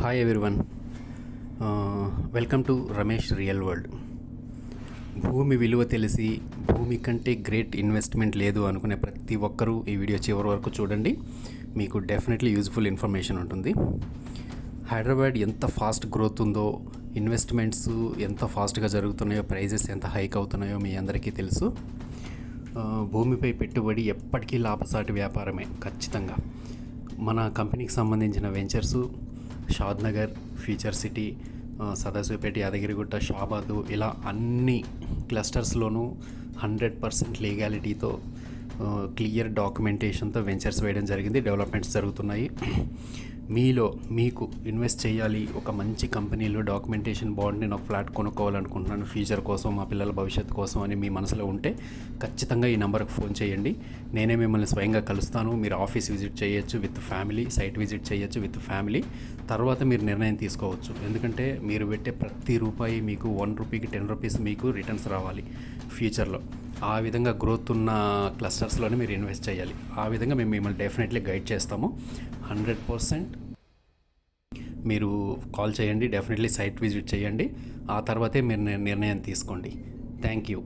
Hi everyone, welcome to Ramesh real world. భూమి విలువ తెలిసి భూమి కంటే గ్రేట్ ఇన్వెస్ట్మెంట్ లేదు అనుకునే ప్రతి ఒక్కరూ ఈ వీడియో చివరి వరకు చూడండి. మీకు డెఫినెట్లీ యూజ్ఫుల్ ఇన్ఫర్మేషన్ ఉంటుంది. హైదరాబాద్ ఎంత ఫాస్ట్ గ్రోత్ ఉందో, ఇన్వెస్ట్మెంట్స్ ఎంత ఫాస్ట్గా జరుగుతున్నాయో, ప్రైజెస్ ఎంత హైక్ అవుతున్నాయో మీ అందరికీ తెలుసు. భూమిపై పెట్టుబడి ఎప్పటికీ లాభసాటి వ్యాపారమే ఖచ్చితంగా. మన కంపెనీకి సంబంధించిన వెంచర్సు షాద్ నగర్, ఫ్యూచర్ సిటీ, సదాశివపేట, యాదగిరిగుట్ట, షాబాదు, ఇలా అన్ని క్లస్టర్స్లోనూ 100% లీగాలిటీతో, క్లియర్ డాక్యుమెంటేషన్తో వెంచర్స్ వేయడం జరిగింది. డెవలప్మెంట్స్ జరుగుతున్నాయి. మీకు ఇన్వెస్ట్ చేయాలి, ఒక మంచి కంపెనీలో డాక్యుమెంటేషన్ బాగుండి నేను ఒక ఫ్లాట్ కొనుక్కోవాలనుకుంటున్నాను ఫ్యూచర్ కోసం, మా పిల్లల భవిష్యత్తు కోసం అని మీ మనసులో ఉంటే ఖచ్చితంగా ఈ నెంబర్కి ఫోన్ చేయండి. నేనే మిమ్మల్ని స్వయంగా కలుస్తాను. మీరు ఆఫీస్ విజిట్ చేయొచ్చు విత్ ఫ్యామిలీ, సైట్ విజిట్ చేయొచ్చు విత్ ఫ్యామిలీ. తర్వాత మీరు నిర్ణయం తీసుకోవచ్చు. ఎందుకంటే మీరు పెట్టే ప్రతి రూపాయి మీకు 1 రూపీకి 10 రూపీస్ మీకు రిటర్న్స్ రావాలి ఫ్యూచర్లో. ఆ విధంగా గ్రోత్ ఉన్న క్లస్టర్స్లోనే మీరు ఇన్వెస్ట్ చేయాలి. ఆ విధంగా మేము మిమ్మల్ని డెఫినెట్లీ గైడ్ చేస్తాము. 100% మీరు కాల్ చేయండి, డెఫినెట్లీ సైట్ విజిట్ చేయండి. ఆ తర్వాతే మీరు నిర్ణయం తీసుకోండి. Thank you.